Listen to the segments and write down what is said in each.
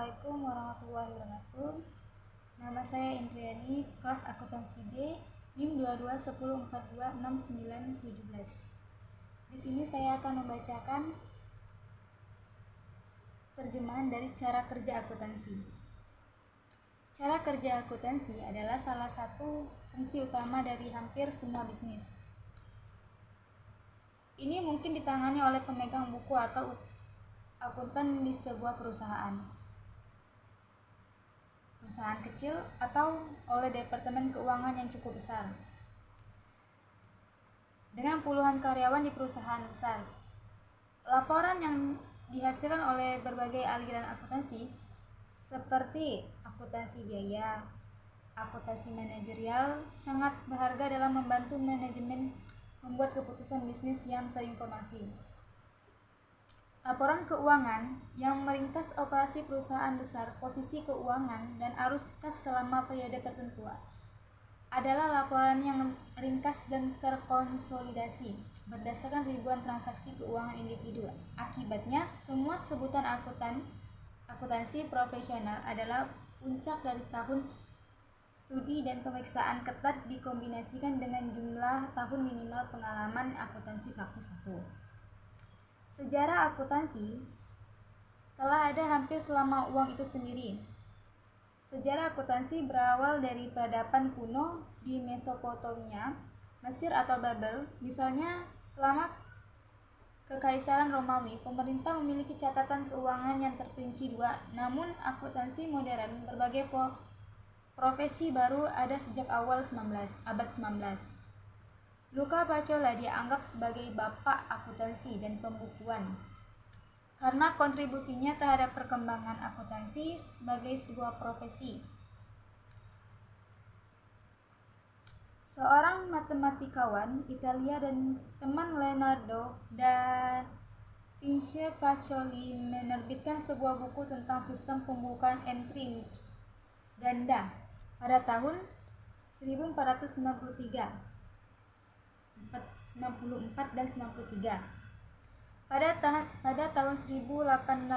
Assalamualaikum warahmatullahi wabarakatuh. Nama saya Indriani, kelas akuntansi D, NIM 2210426917. Di sini saya akan membacakan terjemahan dari cara kerja akuntansi. Cara kerja akuntansi adalah salah satu fungsi utama dari hampir semua bisnis. Ini mungkin ditangani oleh pemegang buku atau akuntan di sebuah perusahaan kecil atau oleh departemen keuangan yang cukup besar dengan puluhan karyawan di perusahaan besar. Laporan yang dihasilkan oleh berbagai aliran akuntansi seperti akuntansi biaya, akuntansi manajerial sangat berharga dalam membantu manajemen membuat keputusan bisnis yang terinformasi. Laporan keuangan yang meringkas operasi perusahaan besar, posisi keuangan, dan arus kas selama periode tertentu adalah laporan yang ringkas dan terkonsolidasi berdasarkan ribuan transaksi keuangan individu. Akibatnya, semua sebutan akuntansi profesional adalah puncak dari tahun studi dan pemeriksaan ketat dikombinasikan dengan jumlah tahun minimal pengalaman akuntansi praktis 1. Sejarah akuntansi telah ada hampir selama uang itu sendiri. Sejarah akuntansi berawal dari peradaban kuno di Mesopotamia, Mesir atau Babel. Misalnya, selama Kekaisaran Romawi, pemerintah memiliki catatan keuangan yang terperinci 2. Namun, akuntansi modern berbagai profesi baru ada sejak awal abad 19. Luca Pacioli dianggap sebagai bapak akuntansi dan pembukuan karena kontribusinya terhadap perkembangan akuntansi sebagai sebuah profesi. Seorang matematikawan Italia dan teman Leonardo da Vinci, Pacioli menerbitkan sebuah buku tentang sistem pembukuan entry ganda pada tahun 1494 dan 93. Pada tahun 1880,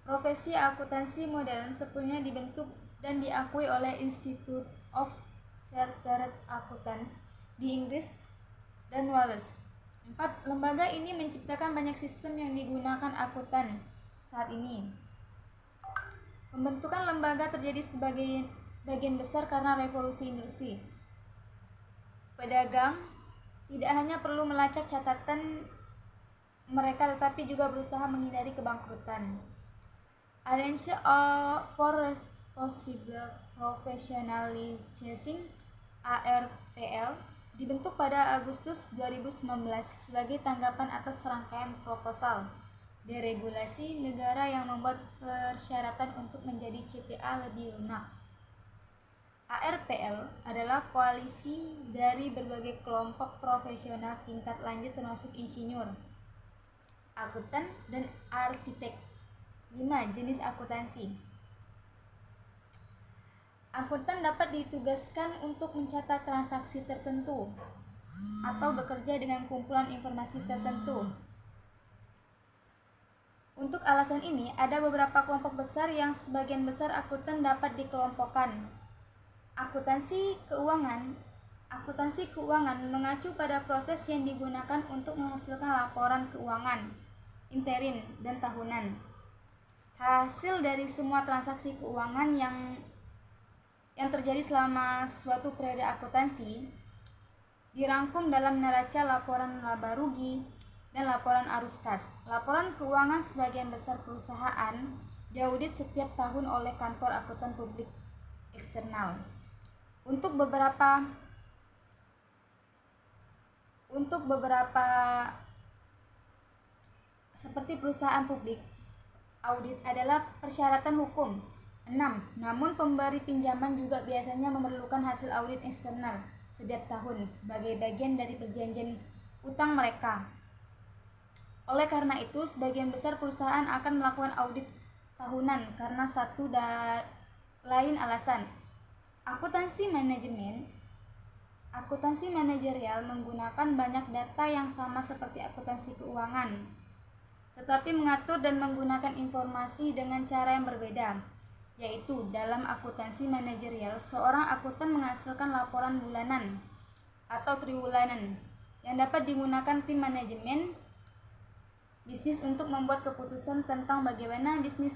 profesi akuntansi modern sepenuhnya dibentuk dan diakui oleh Institute of Chartered Accountants di Inggris dan Wales. 4. Lembaga ini menciptakan banyak sistem yang digunakan akuntan saat ini. Pembentukan lembaga terjadi sebagian besar karena revolusi industri. Pedagang tidak hanya perlu melacak catatan mereka tetapi juga berusaha menghindari kebangkrutan. Alliance for Possible Professionalizing (ARPL) dibentuk pada Agustus 2019 sebagai tanggapan atas serangkaian proposal deregulasi negara yang membuat persyaratan untuk menjadi CPA lebih lunak. ARPL adalah koalisi dari berbagai kelompok profesional tingkat lanjut termasuk insinyur, akuntan, dan arsitek. 5. Jenis akuntansi. Akuntan dapat ditugaskan untuk mencatat transaksi tertentu atau bekerja dengan kumpulan informasi tertentu. Untuk alasan ini, ada beberapa kelompok besar yang sebagian besar akuntan dapat dikelompokkan. Akuntansi keuangan mengacu pada proses yang digunakan untuk menghasilkan laporan keuangan interim dan tahunan. Hasil dari semua transaksi keuangan yang terjadi selama suatu periode akuntansi dirangkum dalam neraca laporan laba rugi dan laporan arus kas. Laporan keuangan sebagian besar perusahaan diaudit setiap tahun oleh kantor akuntan publik eksternal. Untuk beberapa seperti perusahaan publik, audit adalah persyaratan hukum. 6. Namun pemberi pinjaman juga biasanya memerlukan hasil audit eksternal setiap tahun sebagai bagian dari perjanjian utang mereka. Oleh karena itu, sebagian besar perusahaan akan melakukan audit tahunan karena satu dan lain alasan. Akuntansi manajerial menggunakan banyak data yang sama seperti akuntansi keuangan, tetapi mengatur dan menggunakan informasi dengan cara yang berbeda, yaitu dalam akuntansi manajerial, seorang akuntan menghasilkan laporan bulanan atau triwulan yang dapat digunakan tim manajemen bisnis untuk membuat keputusan tentang bagaimana bisnis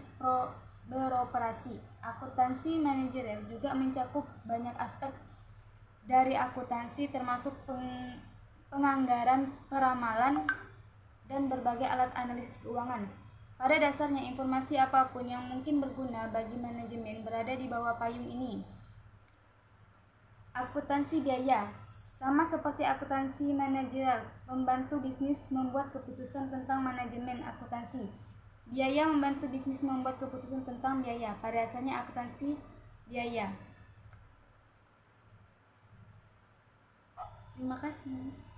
beroperasi. Akuntansi manajerial juga mencakup banyak aspek dari akuntansi, termasuk penganggaran, peramalan, dan berbagai alat analisis keuangan. Pada dasarnya, informasi apapun yang mungkin berguna bagi manajemen berada di bawah payung ini. Akuntansi biaya sama seperti akuntansi manajerial, membantu bisnis membuat keputusan tentang manajemen akuntansi. Biaya membantu bisnis membuat keputusan tentang biaya. Pada dasarnya akuntansi biaya. Terima kasih.